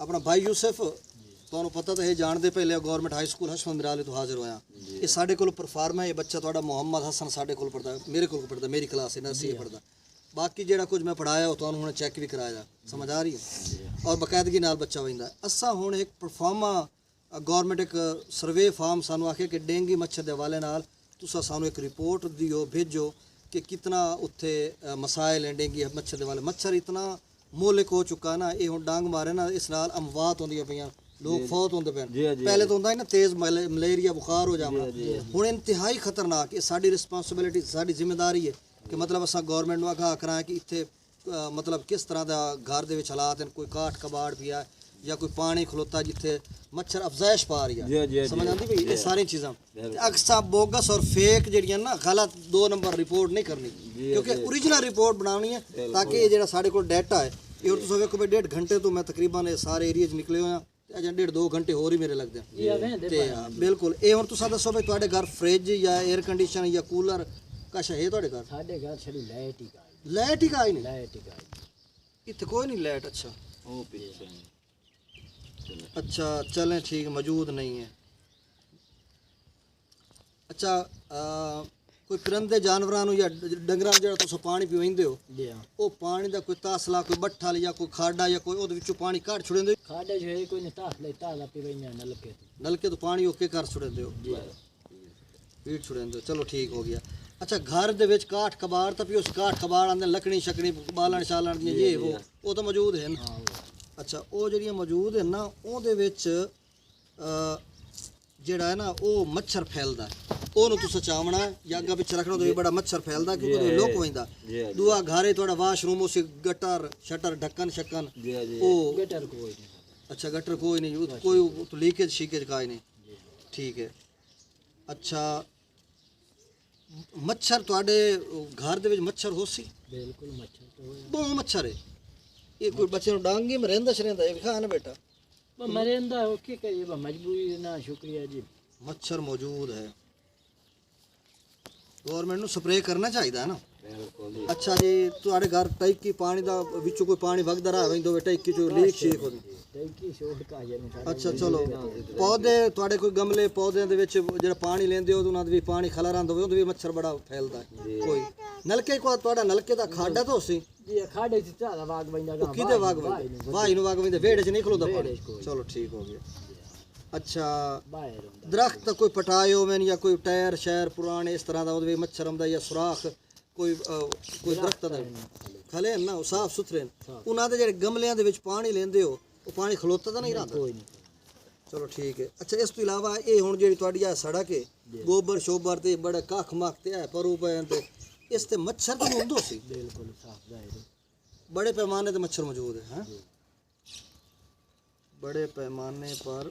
अपना भाई यूसुफ ਤੁਹਾਨੂੰ ਪਤਾ ਤਾਂ ਇਹ ਜਾਣਦੇ ਪਹਿਲੇ ਗਵਰਨਮੈਂਟ ਹਾਈ ਸਕੂਲ ਹਸ਼ਮਤ ਮਿਰਾਲੇ ਤੋਂ ਹਾਜ਼ਰ ਹੋਇਆ ਇਹ ਸਾਡੇ ਕੋਲ ਪਰਫਾਰਮ ਹੈ ਇਹ ਬੱਚਾ ਤੁਹਾਡਾ ਮੁਹੰਮਦ ਹਸਨ ਸਾਡੇ ਕੋਲ ਪੜਦਾ ਮੇਰੇ ਕੋਲ ਪੜਦਾ ਮੇਰੀ ਕਲਾਸ ਹੈ ਨਰਸਰੀ ਪੜਦਾ ਬਾਕੀ ਜਿਹੜਾ ਕੁਝ ਮੈਂ ਪੜਾਇਆ ਉਹ ਤੁਹਾਨੂੰ ਹੁਣ ਚੈੱਕ ਵੀ ਕਰਾਇਆ ਸਮਝ ਆ ਰਹੀ ਹੈ ਔਰ ਬਕਾਇਦਗੀ ਨਾਲ ਬੱਚਾ ਵਹਿੰਦਾ ਅਸਾਂ ਹੁਣ ਇੱਕ ਪਰਫਾਰਮਾ ਗਵਰਨਮੈਂਟ ਇੱਕ ਸਰਵੇ ਫਾਰਮ ਸਾਨੂੰ ਆਖੇ ਕਿ ਡੇਂਗੀ ਮੱਛਰ ਦੇ ਹਵਾਲੇ ਨਾਲ ਤੁਸੀਂ ਸਾਨੂੰ ਇੱਕ ਰਿਪੋर्ट ਦਿਓ ਭੇਜੋ कि कितना उत्थे मसाइल हैं डेंगी मच्छर वाले मच्छर इतना मोहलिक हो चुका ना ये हुण डांग मारे ना इस नाल अमवात होंदी पईयां लोग फौत होंदे पे पहले तो होंदा है ना तेज़ मलेरिया बुखार हो जाना हुण इंतहाई खतरनाक ये साडी रिस्पॉन्सिबिलिटी साडी जिम्मेदारी है कि मतलब असां गवर्नमेंट नूं आगाह करां कि इत्थे मतलब किस तरह दा घर दे विच हालात हैं कोई काठ कबाड़ पिया या कोई पानी खलोता जिथे मच्छर अफजाइश पा रही है समझ आती भाई ये सारी चीज़ां अक्सर बोगस और फेक जड़ियां ना गलत 2 नंबर रिपोर्ट नहीं करनी क्योंकि ओरिजिनल रिपोर्ट बनानी है ताकि ये जो साढ़े को डाटा है ये और तुम वेखो भाई 1.5 घंटे तो मैं तकरीबन सारे एरिया निकले हुए अजें 1.5-2 घंटे होर ही मेरे लगते हैं बिल्कुल ये हुण तुसां दसो भाई तुहाडे घर फ्रिज या एयर कंडीशन या कूलर कश है तुहाडे घर साडे घर छड़ी लाइट ही का आई नहीं इत्थे कोई नहीं लाइट अच्छा ओ पीछे अच्छा चलें ठीक मौजूद नहीं है अच्छा कोई परिंदे जानवरां या डंगरां जो तुस पानी पीवेंदे हो वो पानी का कोई तासला कोई बट्ठा या कोई खाडा या कोई ओदे विचों पानी काढ़ छुड़ेंदे खाडे जो है कोई नहीं तासला पीवेंदे नलके तो पानी ओके कर छुड़ेंदे हो पीट छुड़ेंदे चलो ठीक हो गया अच्छा घर दे विच काठ कबाड़ तो पियो काठ कबाड़ आंदे लकड़ी शकड़ी बालन शालन दी ये वो तो मौजूद है ना अच्छा वो जड़ियाँ मौजूद है ना ਉਹਦੇ ਵਿੱਚ ਜਿਹੜਾ है ना वो मच्छर फैलदा ਉਹਨੂੰ ਤੁਸੀਂ ਚਾਵਣਾ ਜਾਂ ਅੱਗਾ ਪਿੱਛੇ ਰੱਖਣਾ तो बड़ा मच्छर फैलदा क्योंकि ਉਹ ਲੁਕ ਵੈਂਦਾ ਦੂਆ ਘਰੇ ਤੁਹਾਡਾ ਵਾਸ਼ਰੂਮ ਉਸੇ गटर शटर ढक्कन शक्कन वो गटर कोई नहीं अच्छा गटर कोई नहीं कोई तो लीकेज शीकेज का ही नहीं ठीक है अच्छा मच्छर ਤੁਹਾਡੇ घर ਦੇ ਵਿੱਚ मच्छर ਹੋਸੀ बिल्कुल मच्छर तो ਬਹੁਤ मच्छर है ये कोई बच्चे ਨੂੰ डांगी में रहंदा शरेंदा ये खा ना बेटा मरेंदा हो के करिए मजबूरी ना शुक्रिया जी मच्छर मौजूद है गवर्नमेंट ਨੂੰ स्प्रे करना चाहिए ना अच्छा जी ਤੁਹਾਡੇ घर टैंकी पानी ਦਾ ਵਿੱਚੋਂ ਕੋਈ ਪਾਣੀ ਵਗਦਾ ਰਹਾ ਵੈਂਦੋ ਵੇ ਟੈਂਕੀ ਚੋਂ ਲੀਕ ਸ਼ੀਕ ਹੋ टैंकी शोध का ये अच्छा चलो पौधे ਤੁਹਾਡੇ ਕੋਈ ਗਮਲੇ ਪੌਦਿਆਂ ਦੇ ਵਿੱਚ ਜਿਹੜਾ ਪਾਣੀ ਲੈਂਦੇ ਹੋ ਉਹਨਾਂ ਦੇ ਵੀ ਪਾਣੀ ਖਲਾ ਰਹਿੰਦਾ ਹੋਵੇ ਉਹਦੇ ਵੀ ਮੱਛਰ ਬੜਾ ਫੈਲਦਾ ਕੋਈ ਨਲਕੇ ਕੋ ਤੁਹਾਡਾ ਨਲਕੇ ਦਾ ਖਾਡਾ ਤਾਂ ਸੀ ये खाड़े से ज्यादा वाग बंदा का किदे वाग बंदा भाई नु वाग बंदा वेड़ च नहीं खलोदा पानी चलो ठीक हो गया अच्छा दरख्त कोई पटायो में या कोई टायर शहर पुराने इस तरह दा ओदे विच मच्छर आंदा या सुराख कोई दरख्त दा खले ना साफ सुथरे उन्हां दे जेड़े गमलियां दे विच पानी लेंदे हो वो पानी खलोता तां नहीं रहंदा कोई नहीं चलो ठीक है अच्छा इस तो इलावा ये हुण जेड़ी तुहाडी आ सड़क है गोबर शोबर ते बड़ा कख मख ते है परू पैन ते इस ते मच्छर तो नहीं होंदो सी बिल्कुल साफ जाहिर बड़े पैमाने पे मच्छर मौजूद है हैं बड़े पैमाने पर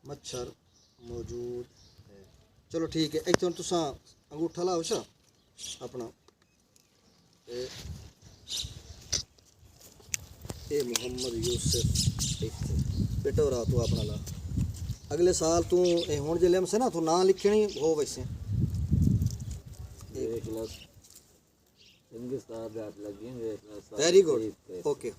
मच्छर मौजूद है चलो ठीक है एक तो तुसा अंगूठा लाओ शा अपना ए मोहम्मद यूसुफ बेटा रहा तू अपना ला अगले साल तू हुण जे लिम से ना तू ना लिखनी हो वैसे वेरी गुड ओके